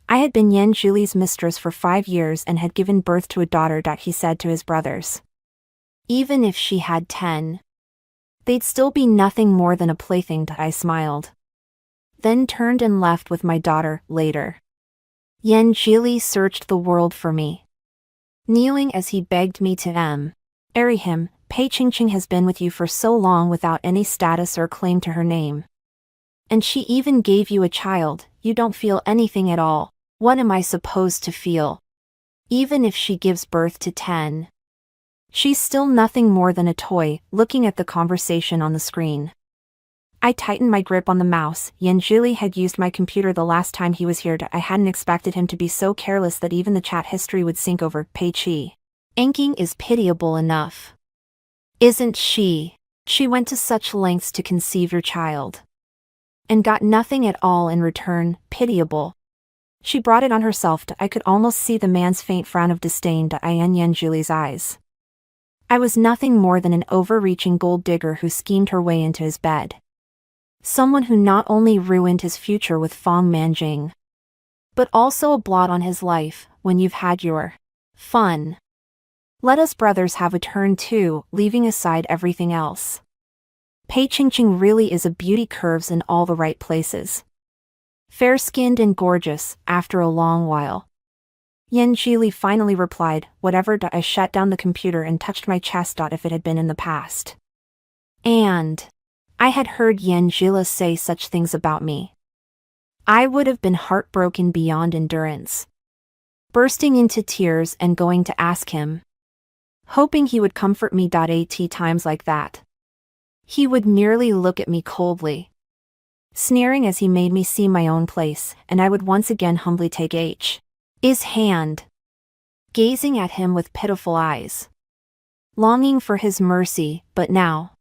I had been Yan Juli's mistress for 5 years and had given birth to a daughter. He said to his brothers. Even if she had 10, they'd still be nothing more than a plaything. I smiled. Then turned and left with my daughter. Later, Yan Jili searched the world for me, kneeling as he begged me to marry him. Pei Qingqing has been with you for so long without any status or claim to her name. And she even gave you a child. You don't feel anything at all. What am I supposed to feel? Even if she gives birth to 10, she's still nothing more than a toy. Looking at the conversation on the screen, I tightened my grip on the mouse. Yan Jili had used my computer the last time he was here. I hadn't expected him to be so careless that even the chat history would sync over. Pei Qingqing is pitiable enough, isn't she? She went to such lengths to conceive your child, and got nothing at all in return. Pitiable. She brought it on herself. I could almost see the man's faint frown of disdain in Yan Juli's eyes. I was nothing more than an overreaching gold digger who schemed her way into his bed. Someone who not only ruined his future with Fang Manjing, but also a blot on his life. When you've had your fun, let us brothers have a turn too, leaving aside everything else. Pei Qingqing really is a beauty, curves in all the right places. Fair-skinned and gorgeous. After a long while, Yan Jili finally replied, whatever. I shut down the computer and touched my chest. If it had been in the past, and I had heard Yan Jili say such things about me, I would have been heartbroken beyond endurance, bursting into tears and going to ask him, hoping he would comfort me. At times like that, he would merely look at me coldly, sneering as he made me see my own place, and I would once again humbly take his hand, gazing at him with pitiful eyes, longing for his mercy. But now,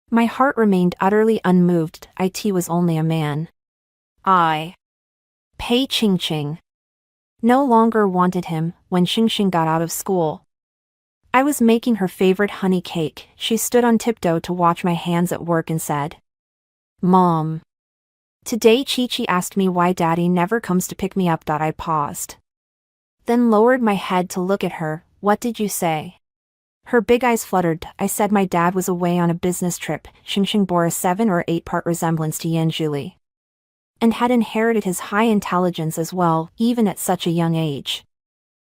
my heart remained utterly unmoved. It was only a man. I, Pei Qingqing, no longer wanted him. When Qingqing got out of school, I was making her favorite honey cake. She stood on tiptoe to watch my hands at work and said, Mom, today Chi-Chi asked me why Daddy never comes to pick me up. I paused, then lowered my head to look at her. What did you say? Her big eyes fluttered. I said my dad was away on a business trip. Qingqing bore a 7 or 8 part resemblance to Yan Jili, and had inherited his high intelligence as well, even at such a young age.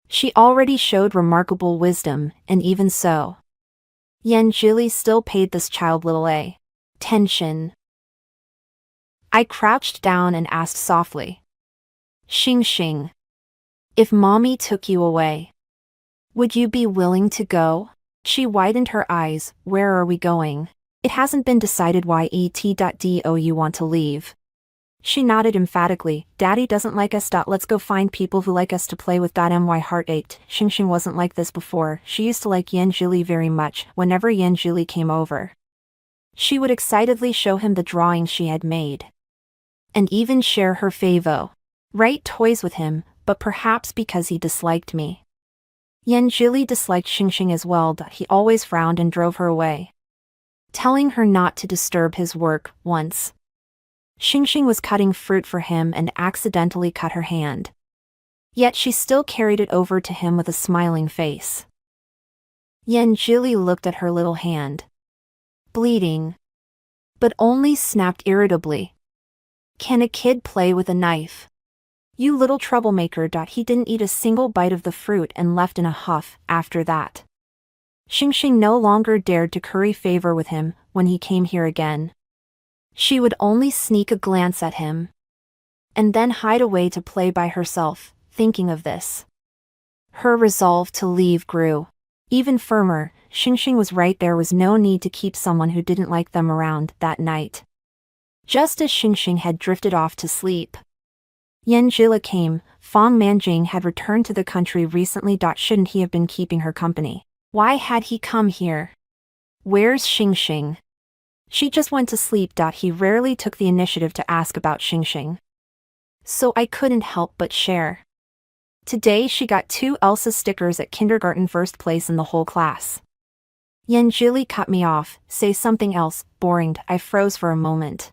She already showed remarkable wisdom, and even so, Yan Jili still paid this child little attention. I crouched down and asked softly, Qingqing, if Mommy took you away, would you be willing to go? She widened her eyes. Where are we going? It hasn't been decided yet. Do you want to leave? She nodded emphatically. Daddy doesn't like us. Let's go find people who like us to play with. My heart ached. Qingqing wasn't like this before. She used to like Yan Jili very much. Whenever Yan Jili came over, she would excitedly show him the drawings she had made, and even share her favorite toys with him. But perhaps because he disliked me, Yan Jili disliked Qingqing as well. He always frowned and drove her away, telling her not to disturb his work. Once, Qingqing was cutting fruit for him and accidentally cut her hand, yet she still carried it over to him with a smiling face. Yan Jili looked at her little hand, bleeding, but only snapped irritably, Can a kid play with a knife? You little troublemaker. He didn't eat a single bite of the fruit and left in a huff. After that, Qingqing no longer dared to curry favor with him. When he came here again, she would only sneak a glance at him, and then hide away to play by herself. Thinking of this, her resolve to leave grew even firmer. Qingqing was right. There was no need to keep someone who didn't like them around. That night, just as Qingqing had drifted off to sleep, Yan Jili came. Fang Manjing had returned to the country recently. Shouldn't he have been keeping her company? Why had he come here? Where's Qingqing? She just went to sleep. He rarely took the initiative to ask about Qingqing, so I couldn't help but share. Today she got 2 Elsa stickers at kindergarten, first place in the whole class. Yan Jili cut me off. Say something else. Boring. I froze for a moment,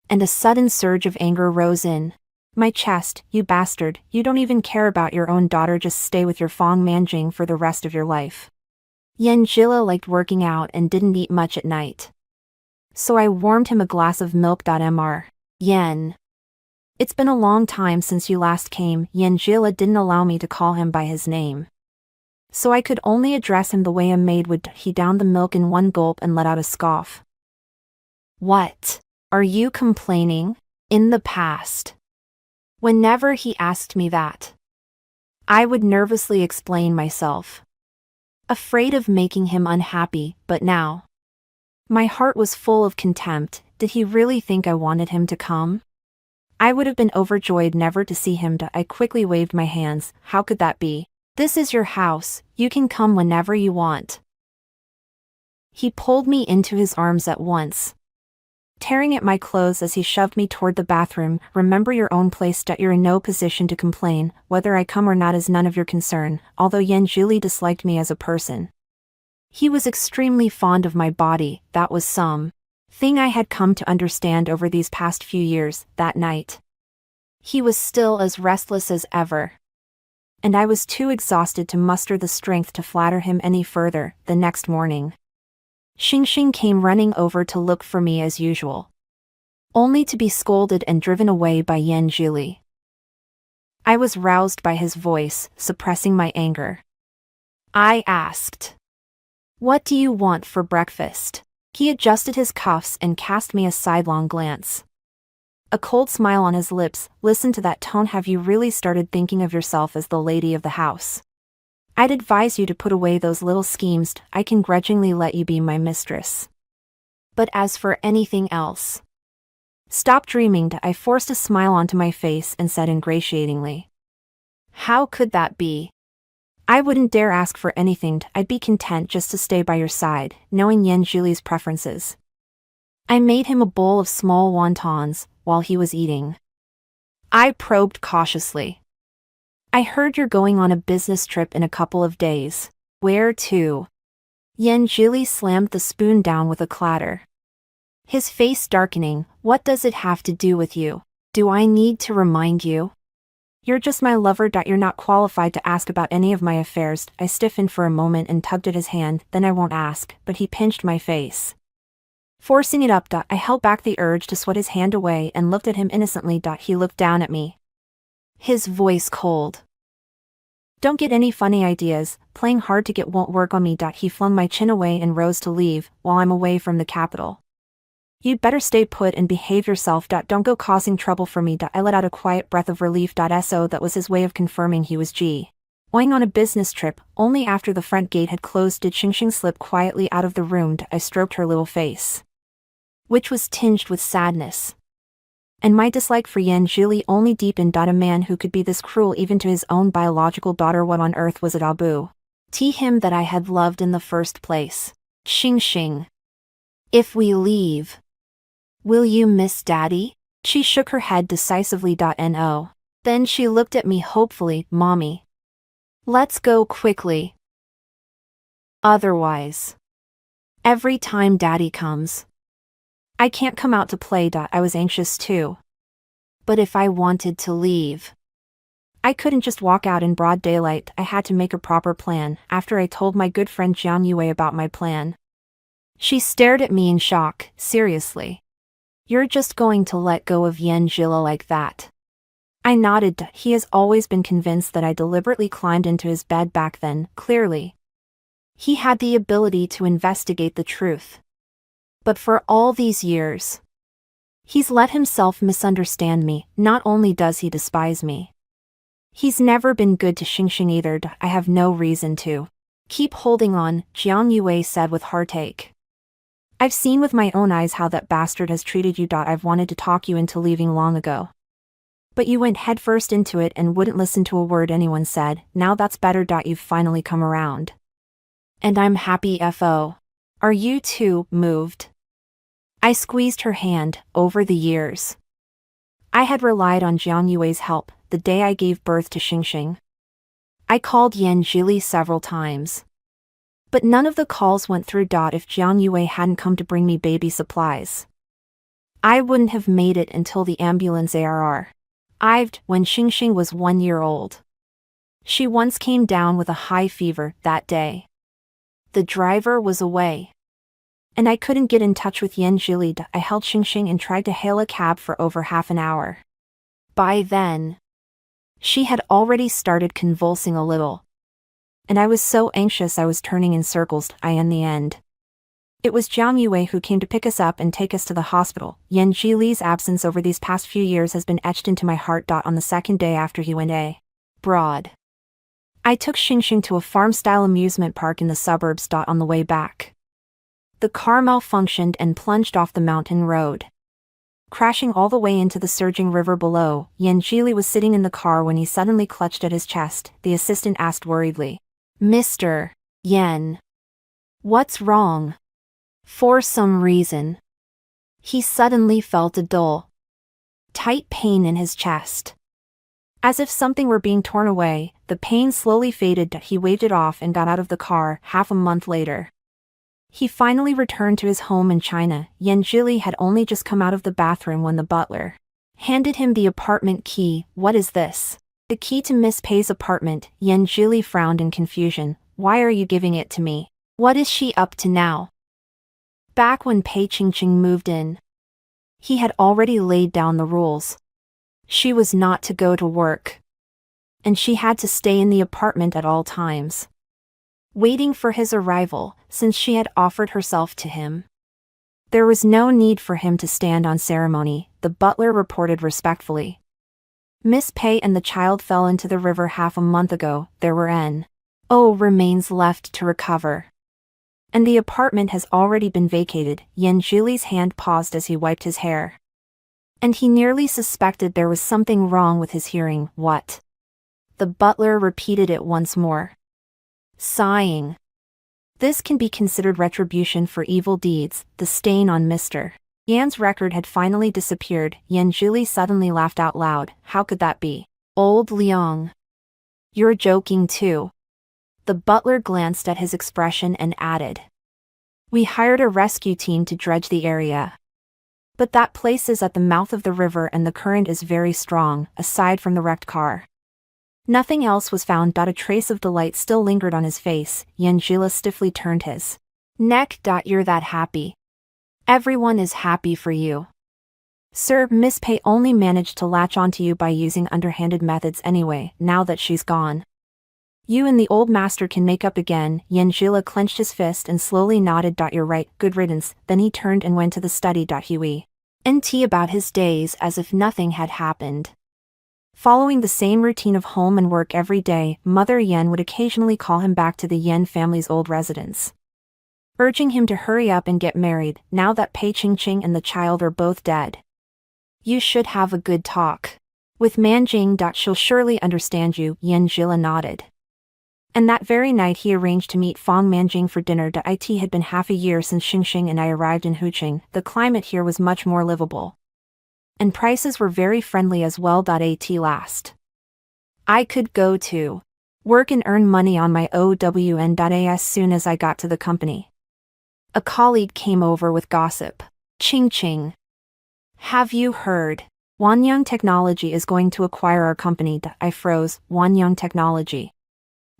and a sudden surge of anger rose in My chest, you bastard, you don't even care about your own daughter, just stay with your Fong Manjing for the rest of your life. Yanjila liked working out and didn't eat much at night. So I warmed him a glass of milk. Mr. Yen. It's been a long time since you last came. Yanjila didn't allow me to call him by his name. So I could only address him the way a maid would. He downed the milk in one gulp and let out a scoff. What? Are you complaining? In the past, whenever he asked me that, I would nervously explain myself, afraid of making him unhappy, but now, my heart was full of contempt. Did he really think I wanted him to come? I would have been overjoyed never to see him. I quickly waved my hands. How could that be? This is your house, you can come whenever you want. He pulled me into his arms at once, tearing at my clothes as he shoved me toward the bathroom. Remember your own place. You're in no position to complain. Whether I come or not is none of your concern. Although Yanjili disliked me as a person, he was extremely fond of my body. That was some thing I had come to understand over these past few years. That night, he was still as restless as ever, and I was too exhausted to muster the strength to flatter him any further. The next morning, Xingxing came running over to look for me as usual, only to be scolded and driven away by Yanjili. I was roused by his voice, suppressing my anger. I asked, "What do you want for breakfast?" He adjusted his cuffs and cast me a sidelong glance, a cold smile on his lips. Listen to that tone. Have you really started thinking of yourself as the lady of the house? I'd advise you to put away those little schemes. I can grudgingly let you be my mistress, but as for anything else, stop dreaming. I forced a smile onto my face and said ingratiatingly, "How could that be? I wouldn't dare ask for anything. I'd be content just to stay by your side." Knowing Yanjili's preferences, I made him a bowl of small wontons while he was eating. I probed cautiously. "I heard you're going on a business trip in a couple of days. Where to?" Yanjili slammed the spoon down with a clatter, his face darkening. "What does it have to do with you? Do I need to remind you? You're just my lover. You're not qualified to ask about any of my affairs." I stiffened for a moment and tugged at his hand. "Then I won't ask," but he pinched my face, forcing it up. I held back the urge to swat his hand away and looked at him innocently. He looked down at me, his voice cold. "Don't get any funny ideas. Playing hard to get won't work on me." He flung my chin away and rose to leave. "While I'm away from the capital, you'd better stay put and behave yourself. Don't go causing trouble for me." I let out a quiet breath of relief. So that was his way of confirming he was going on a business trip. Only after the front gate had closed did Xingxing slip quietly out of the room. I stroked her little face, which was tinged with sadness, and my dislike for Yanjili only deepened. A man who could be this cruel even to his own biological daughter. What on earth was it Abu to him that I had loved in the first place? "Xingxing, if we leave, will you miss Daddy?" She shook her head decisively. No. Then she looked at me hopefully. "Mommy, let's go quickly. Otherwise, every time Daddy comes, I can't come out to play." I was anxious too, but if I wanted to leave, I couldn't just walk out in broad daylight. I had to make a proper plan. After I told my good friend Jiang Yue about my plan, she stared at me in shock. "Seriously? You're just going to let go of Yanjila like that?" I nodded. He has always been convinced that I deliberately climbed into his bed back then. Clearly, he had the ability to investigate the truth. But for all these years, he's let himself misunderstand me. Not only does he despise me, he's never been good to Xingxing either. I have no reason to keep holding on, Jiang Yue said with heartache. "I've seen with my own eyes how that bastard has treated you. I've wanted to talk you into leaving long ago, but you went headfirst into it and wouldn't listen to a word anyone said. Now that's better. You've finally come around, and I'm happy. Are you too moved?" I squeezed her hand. Over the years, I had relied on Jiang Yue's help. The day I gave birth to Xingxing, I called Yanjili several times, but none of the calls went through. If Jiang Yue hadn't come to bring me baby supplies, I wouldn't have made it until the ambulance. I'ved when Xingxing was 1 year old. She once came down with a high fever that day. The driver was away. And I couldn't get in touch with Yan Jili. I held Xingxing and tried to hail a cab for over half an hour. By then, she had already started convulsing a little. And I was so anxious I was turning in circles. In the end, it was Jiang Yue who came to pick us up and take us to the hospital. Yan Jili's absence over these past few years has been etched into my heart. On the second day after he went abroad, I took Xingxing to a farm-style amusement park in the suburbs. On the way back, the car malfunctioned and plunged off the mountain road, crashing all the way into the surging river below. Yan Jili was sitting in the car when he suddenly clutched at his chest. The assistant asked worriedly, "Mr. Yan, what's wrong?" For some reason, he suddenly felt a dull, tight pain in his chest. As if something were being torn away, the pain slowly faded. He waved it off and got out of the car. Half a month later, he finally returned to his home in China. Yan Jili had only just come out of the bathroom when the butler handed him the apartment key. "What is this?" "The key to Miss Pei's apartment." Yan Jili frowned in confusion. "Why are you giving it to me? What is she up to now?" Back when Pei Qingqing moved in, he had already laid down the rules. She was not to go to work, and she had to stay in the apartment at all times, waiting for his arrival, since she had offered herself to him. There was no need for him to stand on ceremony, the butler reported respectfully. Miss Pei and the child fell into the river half a month ago. There were no remains left to recover, and the apartment has already been vacated. Yan Jili's hand paused as he wiped his hair, and he nearly suspected there was something wrong with his hearing. "What?" The butler repeated it once more, sighing. "This can be considered retribution for evil deeds." The stain on Mr. Yan's record had finally disappeared. Yan Jili suddenly laughed out loud. "How could that be? Old Liang, you're joking too." The butler glanced at his expression and added, "We hired a rescue team to dredge the area. But that place is at the mouth of the river and the current is very strong. Aside from the wrecked car, nothing else was found." A trace of delight still lingered on his face. Yan Jili stiffly turned his neck. "You're that happy? Everyone is happy for you. Sir, Miss Pei only managed to latch onto you by using underhanded methods anyway. Now that she's gone, you and the old master can make up again." Yan Jili clenched his fist and slowly nodded. "You're right, good riddance." Then he turned and went to the study. He went about his days as if nothing had happened. Following the same routine of home and work every day, Mother Yan would occasionally call him back to the Yan family's old residence, urging him to hurry up and get married, now that Pei Qingqing and the child are both dead. "You should have a good talk with Manjing. She'll surely understand you." Yan Jili nodded. And that very night he arranged to meet Fong Manjing for dinner. It had been half a year since Xingxing and I arrived in Huqing. The climate here was much more livable, and prices were very friendly as well. At last, I could go to work and earn money on my own. As soon as I got to the company, a colleague came over with gossip. "Qingqing, have you heard? Wanyang Technology is going to acquire our company." I froze. Wanyang Technology?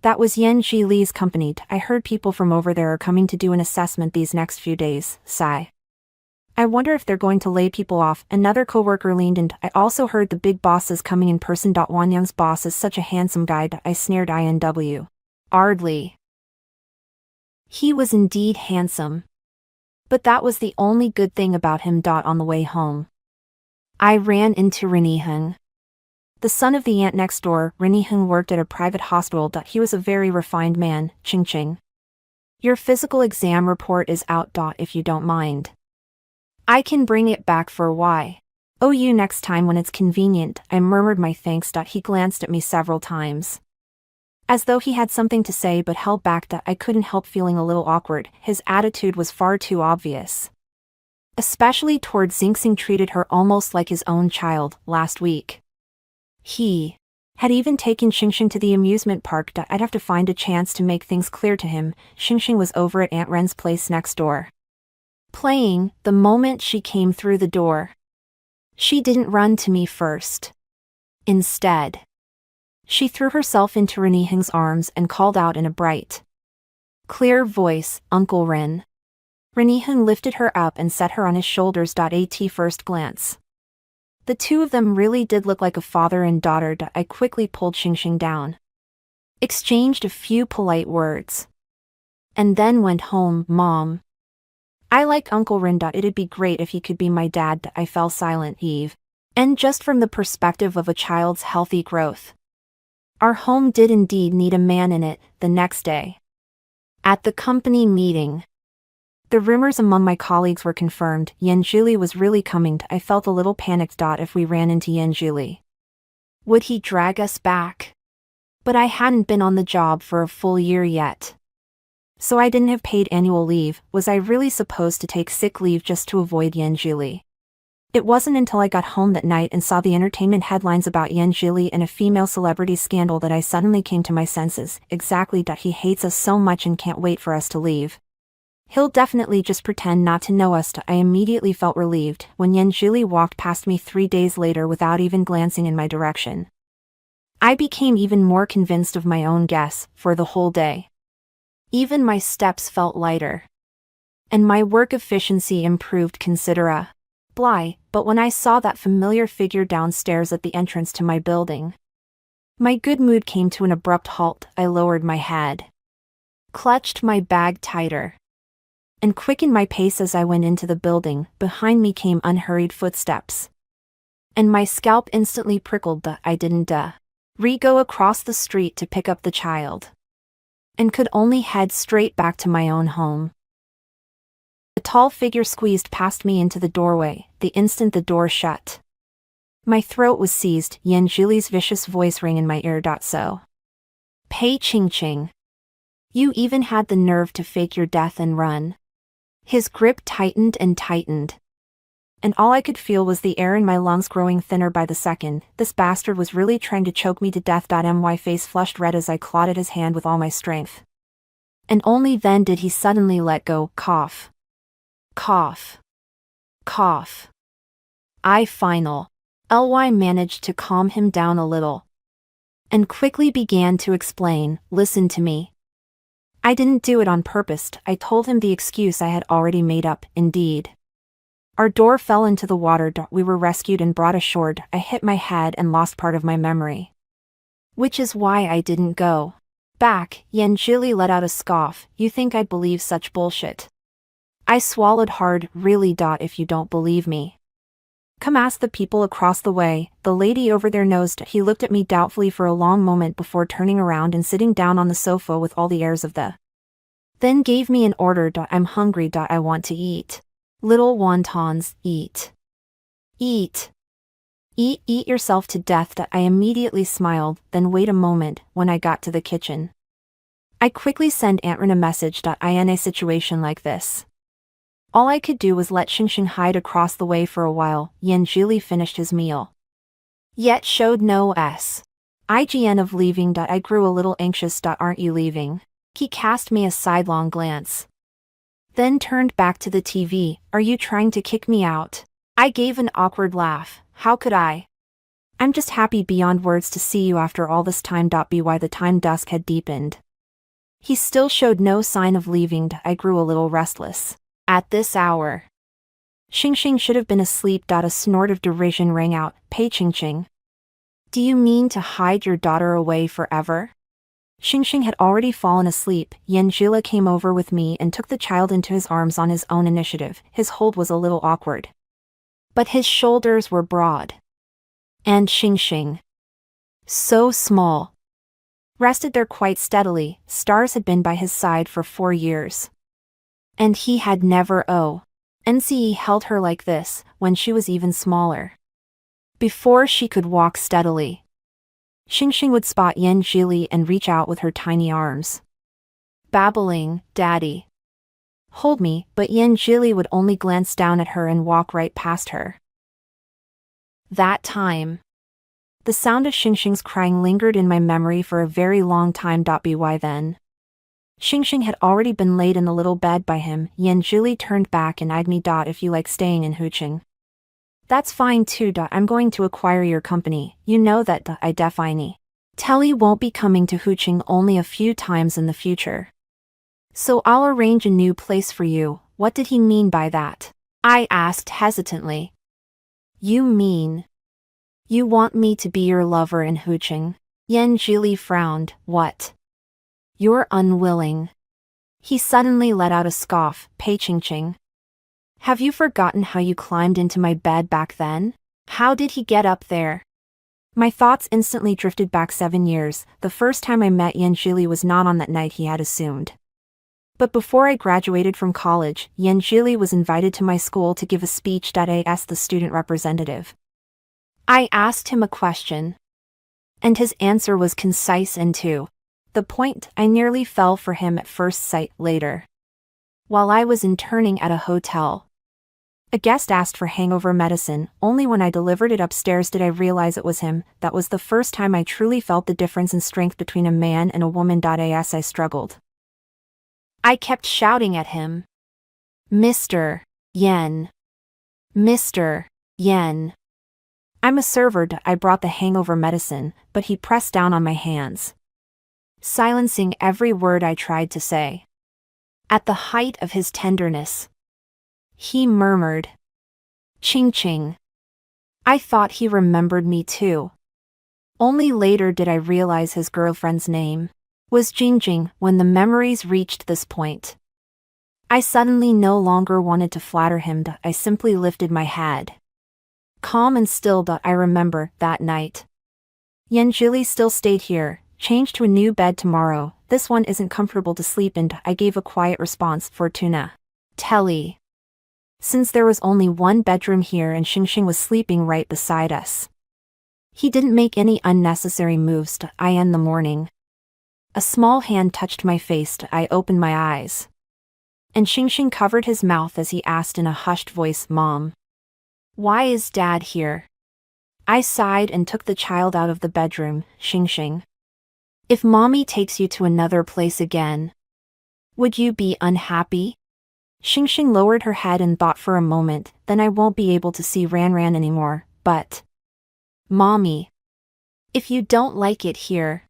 That was Yan Jili's company. "I heard people from over there are coming to do an assessment these next few days." Sigh. "I wonder if they're going to lay people off." Another coworker leaned in. "I also heard the big boss is coming in person." "Wanyang's boss is such a handsome guy." I sneered. "INW. Ardley." He was indeed handsome, but that was the only good thing about him. On the way home, I ran into Reniheng, the son of the aunt next door. Reniheng worked at a private hospital. He was a very refined man. "Qingqing, your physical exam report is out. If you don't mind, I can bring it back for you next time when it's convenient." I murmured my thanks. He glanced at me several times, as though he had something to say but held back. I couldn't help feeling a little awkward. His attitude was far too obvious, especially toward Xingxing. Treated her almost like his own child. Last week, he had even taken Xingxing to the amusement park. I'd have to find a chance to make things clear to him. Xingxing was over at Aunt Ren's place next door, playing. The moment she came through the door, she didn't run to me first. Instead, she threw herself into Reniheng's arms and called out in a bright, clear voice, "Uncle Ren." Reniheng lifted her up and set her on his shoulders. At first glance, the two of them really did look like a father and daughter. I quickly pulled Xingxing down, exchanged a few polite words, and then went home. "Mom, I like Uncle Ren. It'd be great if he could be my dad." I fell silent. Eve. And just from the perspective of a child's healthy growth, our home did indeed need a man in it. The next day, at the company meeting, the rumors among my colleagues were confirmed. Yanjili was really coming. I felt a little panicked. If we ran into Yanjili, would he drag us back? But I hadn't been on the job for a full year yet, so I didn't have paid annual leave. Was I really supposed to take sick leave just to avoid Yanjili? It wasn't until I got home that night and saw the entertainment headlines about Yanjili and a female celebrity scandal that I suddenly came to my senses. Exactly. He hates us so much and can't wait for us to leave. He'll definitely just pretend not to know us. I immediately felt relieved when Yanjili walked past me 3 days later without even glancing in my direction. I became even more convinced of my own guess. For the whole day, even my steps felt lighter, and my work efficiency improved considerably. But when I saw that familiar figure downstairs at the entrance to my building, my good mood came to an abrupt halt. I lowered my head, clutched my bag tighter, and quickened my pace as I went into the building. Behind me came unhurried footsteps, and my scalp instantly prickled. I didn't go across the street to pick up the child, and could only head straight back to my own home. A tall figure squeezed past me into the doorway, the instant the door shut. My throat was seized. Yanjili's vicious voice rang in my ear. "So, Pei Qingqing, you even had the nerve to fake your death and run." His grip tightened and tightened, and all I could feel was the air in my lungs growing thinner by the second. This bastard was really trying to choke me to death. My face flushed red as I clawed at his hand with all my strength, and only then did he suddenly let go. Cough. Cough. Cough. I finally managed to calm him down a little, and quickly began to explain. "Listen to me. I didn't do it on purpose." I told him the excuse I had already made up. "Indeed. Our door fell into the water. We were rescued and brought ashore. I hit my head and lost part of my memory, which is why I didn't go back." Yanjili let out a scoff. "You think I'd believe such bullshit?" I swallowed hard. "Really? If you don't believe me, come ask the people across the way. The lady over there knows." He looked at me doubtfully for a long moment before turning around and sitting down on the sofa with all the airs of the then gave me an order. "I'm hungry. I want to eat. Little wontons, eat. Eat. Eat yourself to death." I immediately smiled. "Then wait a moment." When I got to the kitchen, I quickly sent Aunt Ren a message. In a situation like this, all I could do was let Xingxing hide across the way for a while. Yanjili finished his meal, yet showed no sign of leaving. I grew a little anxious. "Aren't you leaving?" He cast me a sidelong glance, then turned back to the TV. "Are you trying to kick me out?" I gave an awkward laugh. "How could I? I'm just happy beyond words to see you after all this time." By the time dusk had deepened, he still showed no sign of leaving. I grew a little restless. At this hour, Xingxing should have been asleep. A snort of derision rang out. "Pei Qingqing, do you mean to hide your daughter away forever?" Xingxing had already fallen asleep. Yanjila came over with me and took the child into his arms on his own initiative. His hold was a little awkward, but his shoulders were broad, and Xingxing, so small, rested there quite steadily. Stars had been by his side for 4 years, and he had never held her like this when she was even smaller. Before she could walk steadily, Xingxing would spot Yanjili and reach out with her tiny arms, babbling, "Daddy, hold me," but Yanjili would only glance down at her and walk right past her. That time, the sound of Xingxing's crying lingered in my memory for a very long time. By then, Xingxing had already been laid in the little bed by him. Yanjili turned back and eyed me. "If you like staying in Huqing, That's fine too. I'm going to acquire your company. You know that I define. Telly won't be coming to Hooching only a few times in the future. So I'll arrange a new place for you. What did he mean by that? I asked hesitantly. You mean you want me to be your lover in Hooching? Yan Jili frowned. What? You're unwilling. He suddenly let out a scoff. Pei Ching. Have you forgotten how you climbed into my bed back then? How did he get up there? My thoughts instantly drifted back 7 years. The first time I met Yan Jili was not on that night he had assumed. But before I graduated from college, Yan Jili was invited to my school to give a speech. As the student representative, I asked him a question, and his answer was concise and to the point. I nearly fell for him at first sight. Later, while I was interning at a hotel, a guest asked for hangover medicine. Only when I delivered it upstairs did I realize it was him. That was the first time I truly felt the difference in strength between a man and a woman. As I struggled, I kept shouting at him, Mr. Yen. Mr. Yen. I'm a server. I brought the hangover medicine, but he pressed down on my hands, silencing every word I tried to say. At the height of his tenderness, he murmured, Ching Ching. I thought he remembered me too. Only later did I realize his girlfriend's name was Jing Jing. When the memories reached this point, I suddenly no longer wanted to flatter him. I simply lifted my head, calm and still. I remember that night. Yan Jili still stayed here, changed to a new bed tomorrow. This one isn't comfortable to sleep in. I gave a quiet response. Fortuna. Telly. Since there was only one bedroom here and Xingxing was sleeping right beside us, he didn't make any unnecessary moves. I end the morning. A small hand touched my face. I opened my eyes, and Xingxing covered his mouth as he asked in a hushed voice, Mom, why is Dad here? I sighed and took the child out of the bedroom. Xingxing, if Mommy takes you to another place again, would you be unhappy? Xingxing lowered her head and thought for a moment. Then I won't be able to see Ran anymore. But Mommy, if you don't like it here,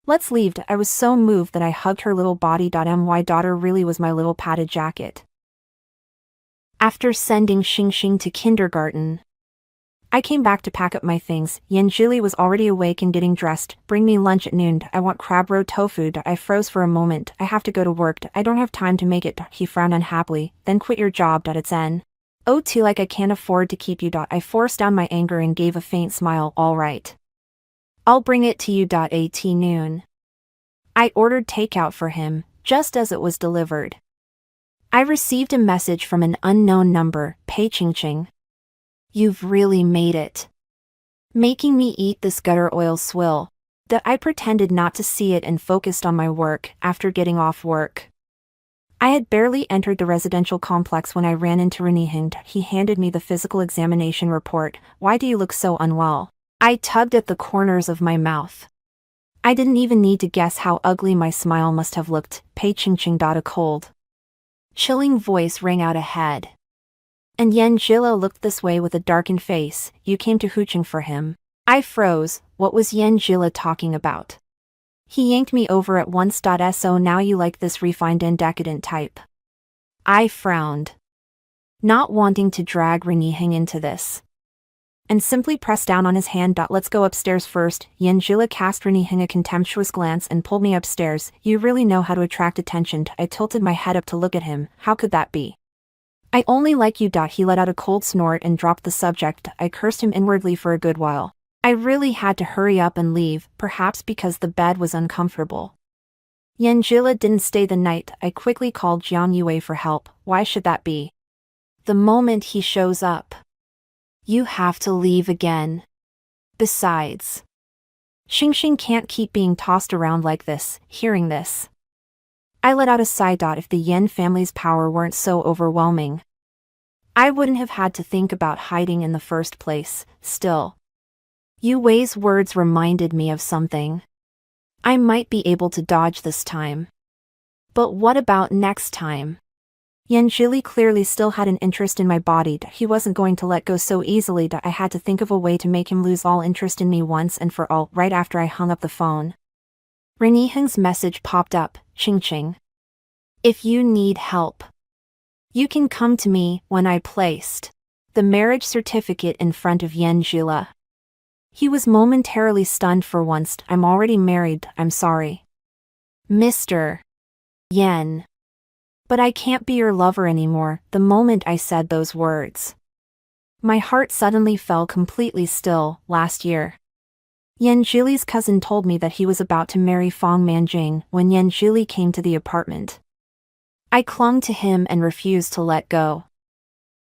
let's leave. I was so moved that I hugged her little body. My daughter really was my little padded jacket. After sending Xingxing to kindergarten, I came back to pack up my things. Yan Jili was already awake and getting dressed. Bring me lunch at noon. I want crab roe tofu. I froze for a moment. I have to go to work. I don't have time to make it. He frowned unhappily. Then quit your job. It's N. Oh, too, like I can't afford to keep you. I forced down my anger and gave a faint smile. All right, I'll bring it to you. At noon, I ordered takeout for him. Just as it was delivered, I received a message from an unknown number. Pei Ching. You've really made it, making me eat this gutter oil swill. I pretended not to see it and focused on my work. After getting off work, I had barely entered the residential complex when I ran into Renihing. He handed me the physical examination report. Why do you look so unwell? I tugged at the corners of my mouth. I didn't even need to guess how ugly my smile must have looked. Pei Ching. A cold, chilling voice rang out ahead, and Yan Jili looked this way with a darkened face. You came to Hooching for him. I froze. What was Yan Jili talking about? He yanked me over at once. So now you like this refined and decadent type? I frowned, not wanting to drag Renihing into this, and simply pressed down on his hand. Let's go upstairs first. Yan Jili cast Renihing a contemptuous glance and pulled me upstairs. You really know how to attract attention. I tilted my head up to look at him. How could that be? I only like you. He let out a cold snort and dropped the subject. I cursed him inwardly for a good while. I really had to hurry up and leave, perhaps because the bed was uncomfortable. Yan Jili didn't stay the night. I quickly called Jiang Yue for help. Why should that be? The moment he shows up, you have to leave again. Besides, Xingxing can't keep being tossed around like this. Hearing this, I let out a sigh. If the Yen family's power weren't so overwhelming, I wouldn't have had to think about hiding in the first place. Still, Yu Wei's words reminded me of something. I might be able to dodge this time. But what about next time? Yanjili clearly still had an interest in my body. He wasn't going to let go so easily. I had to think of a way to make him lose all interest in me once and for all. Right after I hung up the phone, Reniheng's message popped up. Ching ching. If you need help, you can come to me. When I placed the marriage certificate in front of Yanjila, he was momentarily stunned for once. I'm already married. I'm sorry, Mr. Yen, but I can't be your lover anymore. The moment I said those words, my heart suddenly fell completely still. Last year, Yanjili's cousin told me that he was about to marry Fong Manjing when Yanjili came to the apartment. I clung to him and refused to let go,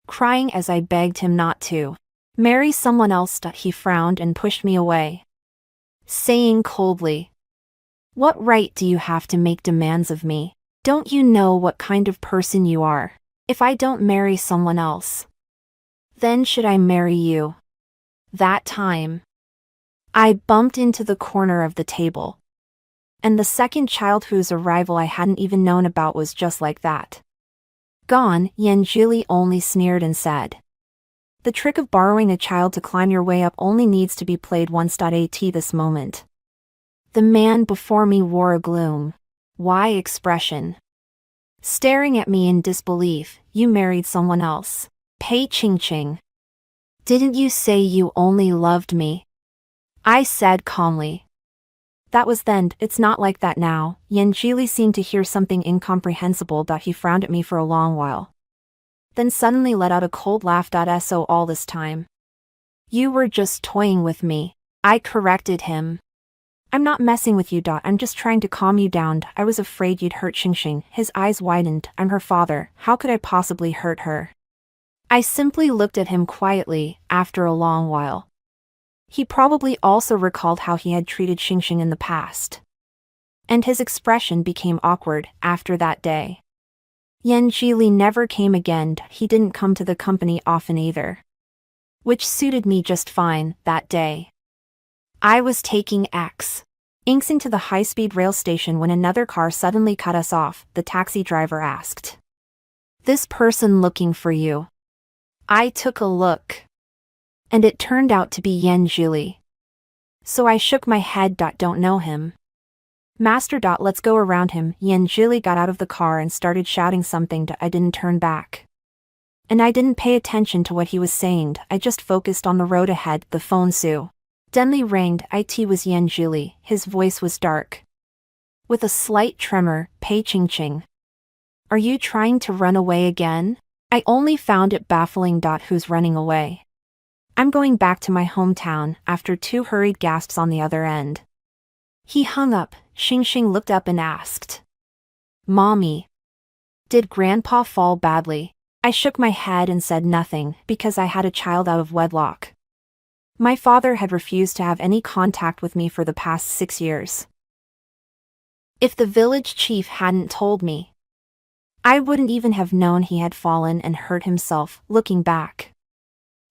crying as I begged him not to marry someone else. He frowned and pushed me away, saying coldly, "What right do you have to make demands of me? Don't you know what kind of person you are? If I don't marry someone else, then should I marry you?" That time, I bumped into the corner of the table, and the second child whose arrival I hadn't even known about was just like that. Gone. Yanjili only sneered and said, "The trick of borrowing a child to climb your way up only needs to be played once." At this moment, the man before me wore a gloom, why expression, staring at me in disbelief. "You married someone else, Pei Ching Ching. Didn't you say you only loved me?" I said calmly. "That was then, it's not like that now." Yanjili seemed to hear something incomprehensible. He frowned at me for a long while, then suddenly let out a cold laugh. "So all this time, you were just toying with me?" I corrected him. "I'm not messing with you. I'm just trying to calm you down. I was afraid you'd hurt Xingxing." His eyes widened. "I'm her father. How could I possibly hurt her?" I simply looked at him quietly. After a long while, he probably also recalled how he had treated Xingxing in the past, and his expression became awkward. After that day, Yanjili never came again. He didn't come to the company often either, which suited me just fine. That day, I was taking Inks into the high-speed rail station when another car suddenly cut us off. The taxi driver asked, "This person looking for you?" I took a look, and it turned out to be Yanjili. So I shook my head. "Don't know him." "Master. Let's go around him." Yanjili got out of the car and started shouting something. I didn't turn back, and I didn't pay attention to what he was saying. I just focused on the road ahead. The phone suddenly rang. It was Yanjili. His voice was dark, with a slight tremor. "Pei Ching Ching, are you trying to run away again?" I only found it baffling. "Who's running away?" "I'm going back to my hometown." After two hurried gasps on the other end, he hung up. Xingxing looked up and asked, "Mommy, did Grandpa fall badly?" I shook my head and said nothing, because I had a child out of wedlock. My father had refused to have any contact with me for the past 6 years. If the village chief hadn't told me, I wouldn't even have known he had fallen and hurt himself. Looking back,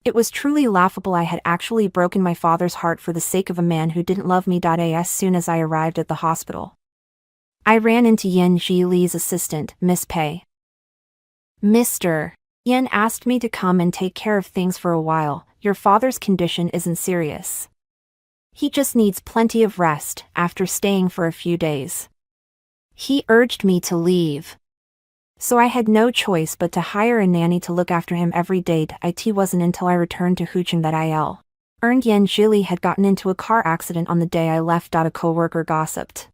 it was truly laughable. I had actually broken my father's heart for the sake of a man who didn't love me. As soon as I arrived at the hospital, I ran into Yan Jili's assistant, Miss Pei. "Mr. Yan asked me to come and take care of things for a while. Your father's condition isn't serious. He just needs plenty of rest after staying for a few days. He urged me to leave, so I had no choice but to hire a nanny to look after him every day. It wasn't until I returned to Hucheng that I learned Yan Jili had gotten into a car accident on the day I left. A coworker gossiped.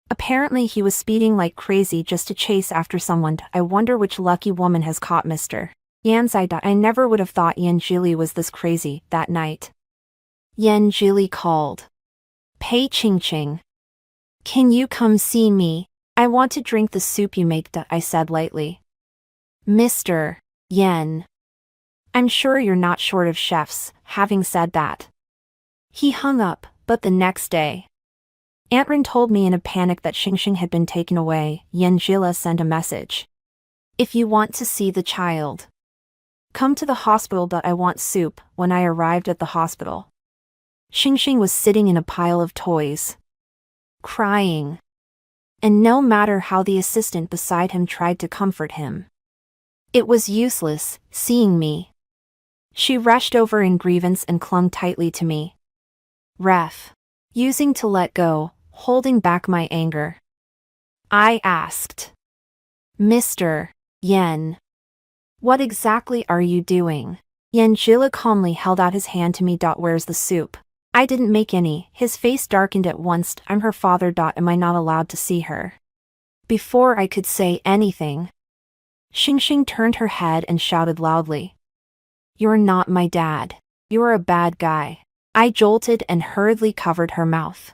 Apparently he was speeding like crazy just to chase after someone. I wonder which lucky woman has caught Mr. Yan's eye. I never would have thought Yan Jili was this crazy. That night, Yan Jili called, "Pei Ching Ching, can you come see me? I want to drink the soup you make." I said lightly. "Mr. Yan, I'm sure you're not short of chefs." Having said that, he hung up. But the next day, Aunt Rin told me in a panic that Xingxing had been taken away. Yanjila sent a message. "If you want to see the child, come to the hospital." I want soup. When I arrived at the hospital, Xingxing was sitting in a pile of toys, crying, and no matter how the assistant beside him tried to comfort him, It was useless, seeing me. She rushed over in grievance and clung tightly to me. Ref. Using to let go, holding back my anger. I asked. Mr. Yen. What exactly are you doing? Yen Jila calmly held out his hand to me. Where's the soup? I didn't make any. His face darkened at once. I'm her father. Am I not allowed to see her? Before I could say anything, Xingxing turned her head and shouted loudly. You're not my dad. You're a bad guy. I jolted and hurriedly covered her mouth.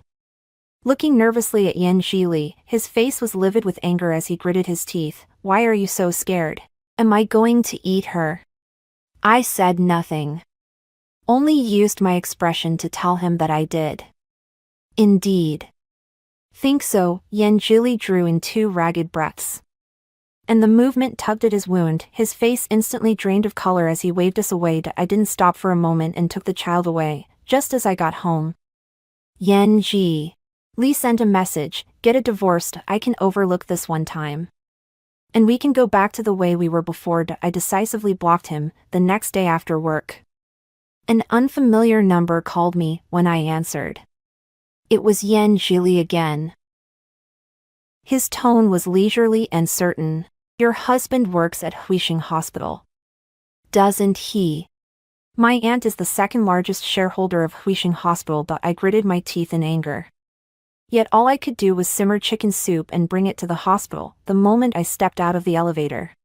Looking nervously at Yan Zhili, his face was livid with anger as he gritted his teeth. Why are you so scared? Am I going to eat her? I said nothing. Only used my expression to tell him that I did. Indeed. Think so, Yan Zhili drew in 2 ragged breaths. And the movement tugged at his wound. His face instantly drained of color as he waved us away. I didn't stop for a moment and took the child away, just as I got home. Yan Ji. Li sent a message, get a divorce. I can overlook this one time. And we can go back to the way we were before. I decisively blocked him. The next day after work, an unfamiliar number called me. When I answered, it was Yan Zhili again. His tone was leisurely and certain. Your husband works at Huixing Hospital, doesn't he? My aunt is the second largest shareholder of Huixing Hospital. I gritted my teeth in anger. Yet all I could do was simmer chicken soup and bring it to the hospital. The moment I stepped out of the elevator,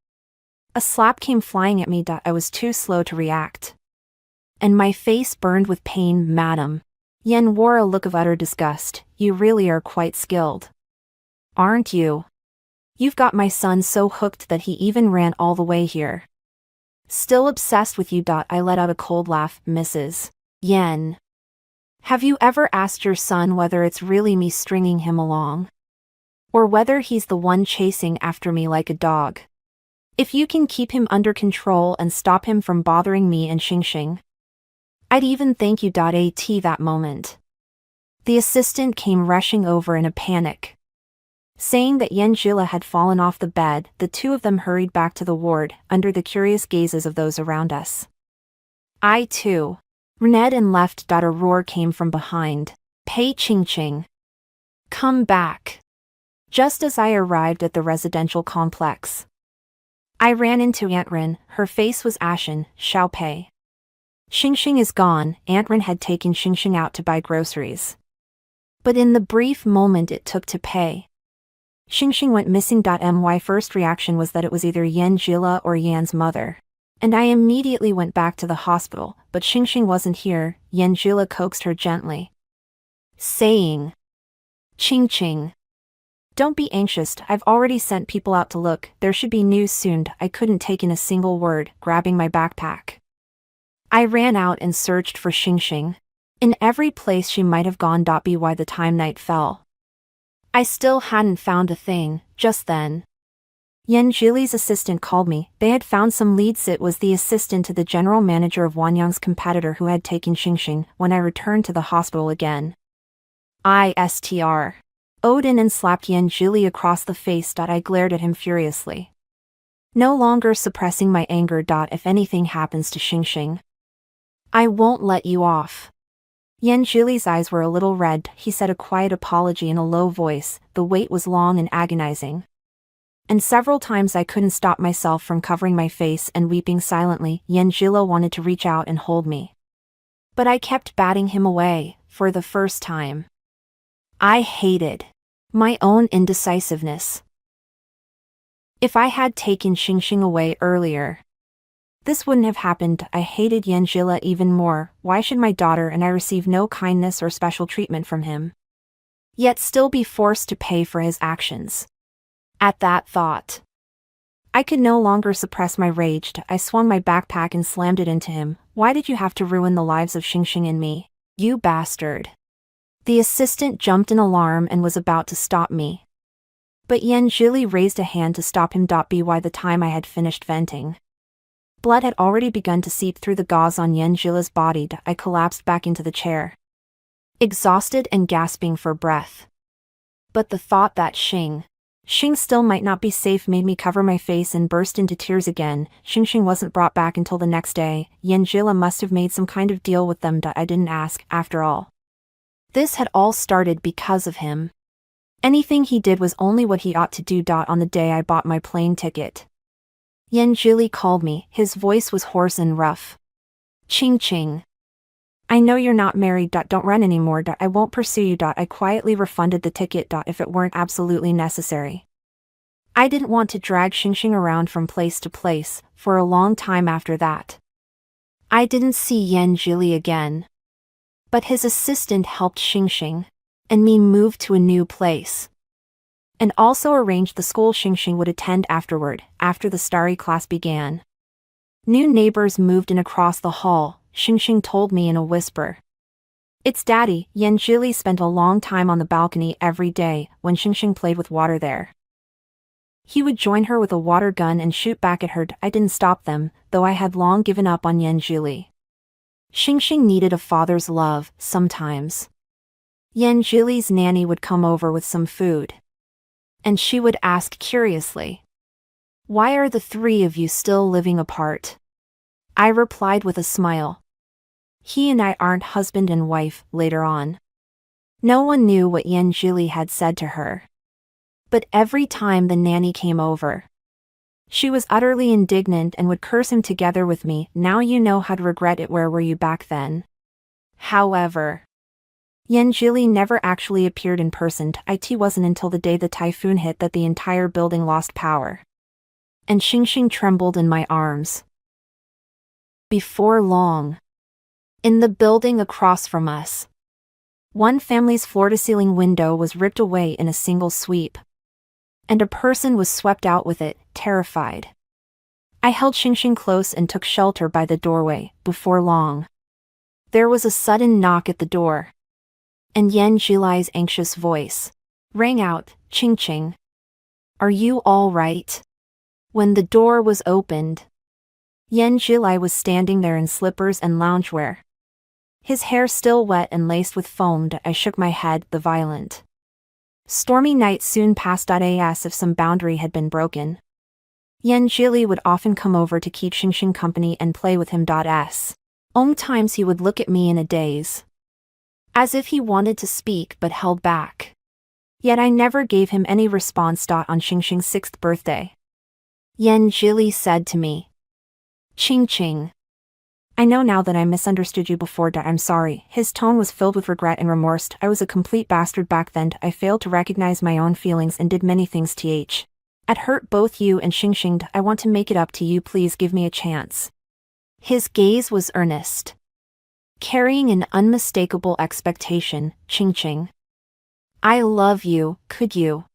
a slap came flying at me. I was too slow to react, and my face burned with pain. Madam. Yen wore a look of utter disgust. You really are quite skilled, aren't you? You've got my son so hooked that he even ran all the way here. Still obsessed with you. I let out a cold laugh. Mrs. Yen. Have you ever asked your son whether it's really me stringing him along? Or whether he's the one chasing after me like a dog? If you can keep him under control and stop him from bothering me and Xingxing, I'd even thank you. At that moment, the assistant came rushing over in a panic. Saying that Yan Zhila had fallen off the bed, the 2 of them hurried back to the ward, under the curious gazes of those around us. I too rened and left. A roar came from behind. Pei Qingqing. Come back. Just as I arrived at the residential complex, I ran into Aunt Rin. Her face was ashen. Xiao Pei. Xingxing is gone. Aunt Rin had taken Xingxing out to buy groceries. But in the brief moment it took to pay, Xingxing went missing. My first reaction was that it was either Yan Zhila or Yan's mother, and I immediately went back to the hospital, but Xingxing wasn't here. Yan Zhila coaxed her gently, saying, Qingqing, don't be anxious. I've already sent people out to look. There should be news soon. I couldn't take in a single word. Grabbing my backpack, I ran out and searched for Xingxing in every place she might have gone. By the time night fell, I still hadn't found a thing. Just then, Yan Zhili's assistant called me. They had found some leads. It was the assistant to the general manager of Wanyang's competitor who had taken Xingxing. When I returned to the hospital again, I owed in and slapped Yan Zhili across the face. I glared at him furiously, no longer suppressing my anger. If anything happens to Xingxing, I won't let you off. Yan Zhili's eyes were a little red. He said a quiet apology in a low voice. The wait was long and agonizing, and several times I couldn't stop myself from covering my face and weeping silently. Yan Zhila wanted to reach out and hold me, but I kept batting him away. For the first time, I hated my own indecisiveness. If I had taken Xingxing away earlier, this wouldn't have happened. I hated Yan Zhila even more. Why should my daughter and I receive no kindness or special treatment from him, yet still be forced to pay for his actions? At that thought, I could no longer suppress my rage. I swung my backpack and slammed it into him. Why did you have to ruin the lives of Xingxing and me, you bastard? The assistant jumped in alarm and was about to stop me, but Yan Zhili raised a hand to stop him. By the time I had finished venting, blood had already begun to seep through the gauze on Yan Zhila's body. I collapsed back into the chair, exhausted and gasping for breath. But the thought that Xing still might not be safe made me cover my face and burst into tears again. Xing wasn't brought back until the next day. Yan Jila must have made some kind of deal with them. I didn't ask, after all. This had all started because of him. Anything he did was only what he ought to do. On the day I bought my plane ticket, Yan Jili called me. His voice was hoarse and rough. Ching. I know you're not married. Don't run anymore. I won't pursue you. I quietly refunded the ticket. If it weren't absolutely necessary. I didn't want to drag Xing around from place to place for a long time after that. I didn't see Yan Jili again. But his assistant helped Xing and me move to a new place. And also arranged the school Xing would attend afterward, after the starry class began. New neighbors moved in across the hall. Xing told me in a whisper. It's Daddy. Yan Jili spent a long time on the balcony every day when Xing played with water there. He would join her with a water gun and shoot back at her. I didn't stop them, though I had long given up on Yan Jili. Xing needed a father's love, sometimes. Yan Jili's nanny would come over with some food. And she would ask curiously, "Why are the three of you still living apart?" I replied with a smile. He and I aren't husband and wife. Later on, no one knew what Yan Jili had said to her. But every time the nanny came over, she was utterly indignant and would curse him together with me. Now you know how to regret it. Where were you back then? However, Yan Jili never actually appeared in person. It wasn't until the day the typhoon hit that the entire building lost power. And Xing trembled in my arms. Before long, in the building across from us, one family's floor-to-ceiling window was ripped away in a single sweep. And a person was swept out with it, terrified. I held Xing close and took shelter by the doorway. Before long, there was a sudden knock at the door. And Yan Jili's anxious voice rang out, Ching. Are you all right? When the door was opened, Yan Jili was standing there in slippers and loungewear. His hair still wet and laced with foam. I shook my head. The violent, stormy night soon passed. As if some boundary had been broken. Yan Jili would often come over to keep Xing company and play with him. Times he would look at me in a daze, as if he wanted to speak but held back. Yet I never gave him any response. On Xing's 6th birthday, Yan Jili said to me, Ching. I know now that I misunderstood you before. I'm sorry. His tone was filled with regret and remorse. I was a complete bastard back then. I failed to recognize my own feelings and did many things that hurt both you and Xing. I want to make it up to you. Please give me a chance. His gaze was earnest, carrying an unmistakable expectation. Ching. I love you. Could you?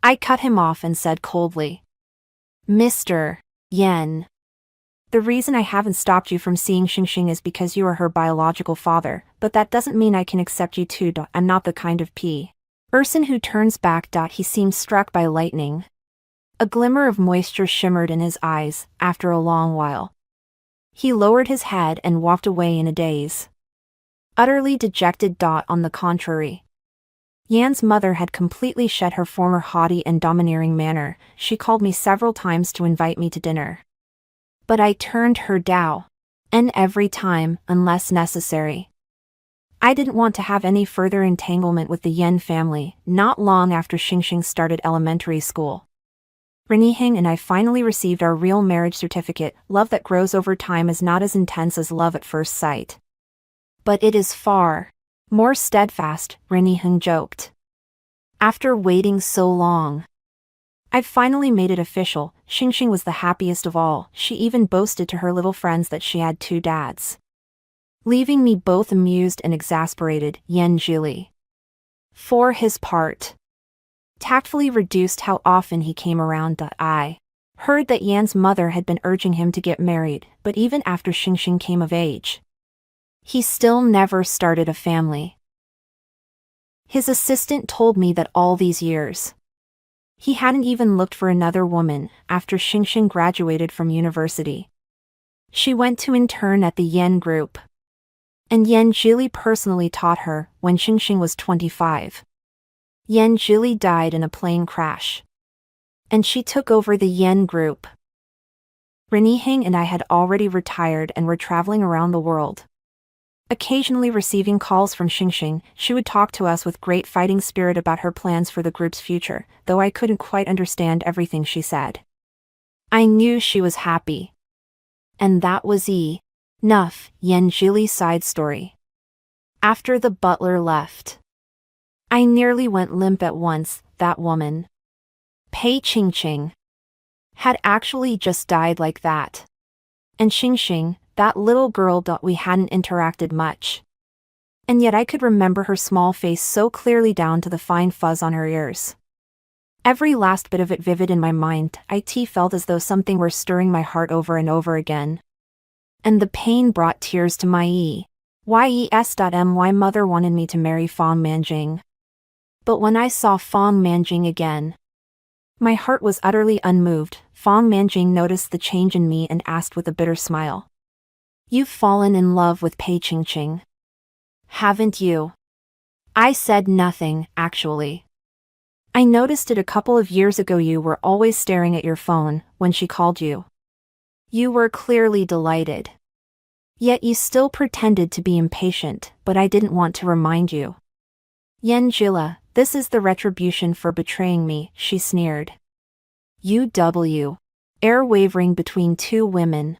I cut him off and said coldly, Mr. Yan. The reason I haven't stopped you from seeing Xing is because you are her biological father, but that doesn't mean I can accept you too. I'm not the kind of person who turns back. He seemed struck by lightning. A glimmer of moisture shimmered in his eyes. After a long while, he lowered his head and walked away in a daze, utterly dejected. On the contrary, Yan's mother had completely shed her former haughty and domineering manner. She called me several times to invite me to dinner. But I turned her down, and every time, unless necessary. I didn't want to have any further entanglement with the Yan family. Not long after Xing started elementary school, Reniheng and I finally received our real marriage certificate. Love that grows over time is not as intense as love at first sight, but it is far more steadfast, Reniheng joked. After waiting so long, I'd finally made it official. Xing was the happiest of all. She even boasted to her little friends that she had 2 dads, leaving me both amused and exasperated. Yan Jili, for his part, tactfully reduced how often he came around. I heard that Yan's mother had been urging him to get married, but even after Xing came of age, he still never started a family. His assistant told me that all these years, he hadn't even looked for another woman. After Xing graduated from university, she went to intern at the Yan group, and Yan Jili personally taught her when Xing was 25. Yan Jili died in a plane crash. And she took over the Yen group. Reniheng and I had already retired and were traveling around the world. Occasionally receiving calls from Xingxing, she would talk to us with great fighting spirit about her plans for the group's future, though I couldn't quite understand everything she said. I knew she was happy. And that was enough. Yan Jili's side story. After the butler left, I nearly went limp at once. That woman, Pei Qingqing, had actually just died like that. And Xingxing, that little girl, we hadn't interacted much. And yet I could remember her small face so clearly down to the fine fuzz on her ears. Every last bit of it vivid in my mind. It felt as though something were stirring my heart over and over again. And the pain brought tears to my My mother wanted me to marry Fong Manjing. But when I saw Fong Manjing again, my heart was utterly unmoved. Fong Manjing noticed the change in me and asked with a bitter smile, "You've fallen in love with Pei Qingqing, haven't you?" I said nothing, actually. I noticed it a couple of years ago. You were always staring at your phone when she called you. You were clearly delighted. Yet you still pretended to be impatient, but I didn't want to remind you. Yan Jila, this is the retribution for betraying me, she sneered. UW. Air wavering between two women.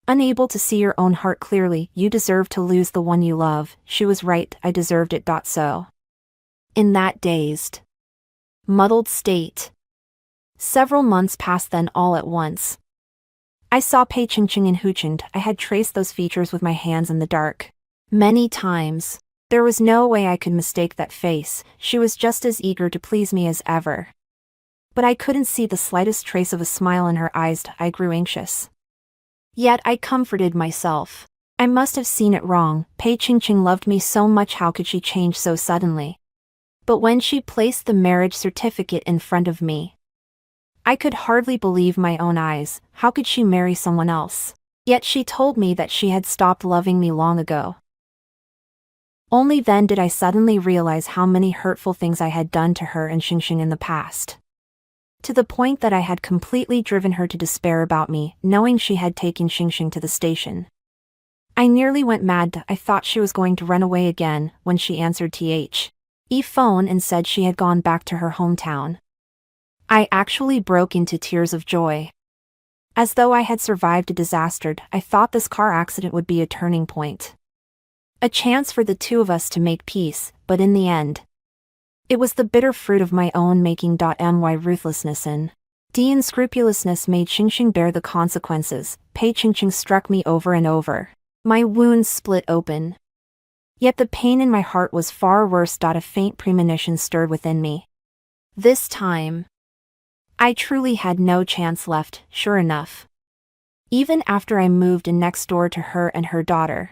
Unable to see your own heart clearly, you deserve to lose the one you love. She was right, I deserved it. So. In that dazed, muddled state, several months passed. Then all at once, I saw Pei Qingqing in Hucheng. I had traced those features with my hands in the dark many times. There was no way I could mistake that face. She was just as eager to please me as ever. But I couldn't see the slightest trace of a smile in her eyes. I grew anxious. Yet I comforted myself. I must have seen it wrong. Pei Qingqing loved me so much. How could she change so suddenly? But when she placed the marriage certificate in front of me, I could hardly believe my own eyes. How could she marry someone else? Yet she told me that she had stopped loving me long ago. Only then did I suddenly realize how many hurtful things I had done to her and Xingxing in the past. To the point that I had completely driven her to despair about me, knowing she had taken Xingxing to the station. I nearly went mad. I thought she was going to run away again when she answered the phone and said she had gone back to her hometown. I actually broke into tears of joy. As though I had survived a disaster. I thought this car accident would be a turning point. A chance for the two of us to make peace, but in the end, it was the bitter fruit of my own making. My ruthlessness and unscrupulousness made Xingxing bear the consequences. Pei Qingqing struck me over and over. My wounds split open. Yet the pain in my heart was far worse. A faint premonition stirred within me. This time, I truly had no chance left. Sure enough, even after I moved in next door to her and her daughter,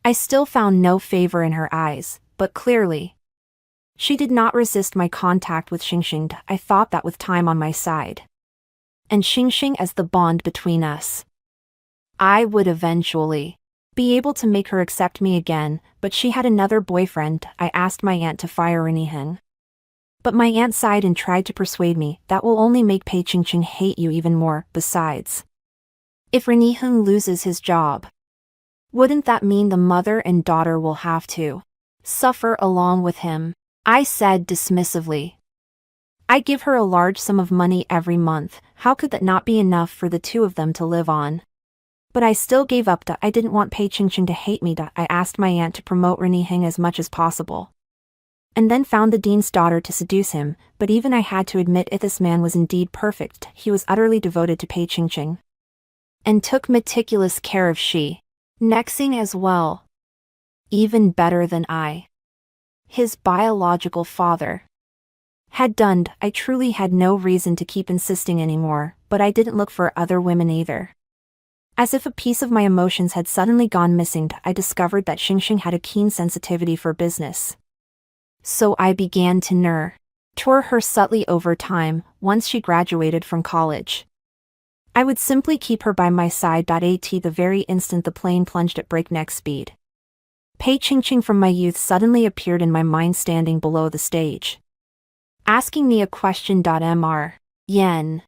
I still found no favor in her eyes, but clearly, she did not resist my contact with Xingxing. I thought that with time on my side, and Xingxing as the bond between us, I would eventually be able to make her accept me again. But she had another boyfriend. I asked my aunt to fire Reniheng. But my aunt sighed and tried to persuade me. That will only make Pei Qingqing hate you even more. Besides, if Reniheng loses his job, wouldn't that mean the mother and daughter will have to suffer along with him? I said dismissively. I give her a large sum of money every month. How could that not be enough for the two of them to live on? But I still gave up. I didn't want Pei Qingqing to hate me. I asked my aunt to promote Reniheng as much as possible, and then found the dean's daughter to seduce him. But even I had to admit this man was indeed perfect. He was utterly devoted to Pei Qingqing, and took meticulous care of she. Nexing as well. Even better than his biological father, had done. I truly had no reason to keep insisting anymore, but I didn't look for other women either. As if a piece of my emotions had suddenly gone missing, I discovered that Xingxing had a keen sensitivity for business. So I began to nurture her subtly over time. Once she graduated from college, I would simply keep her by my side. At the very instant the plane plunged at breakneck speed, Pei Qingqing from my youth suddenly appeared in my mind standing below the stage. Asking me a question. Mr. Yen.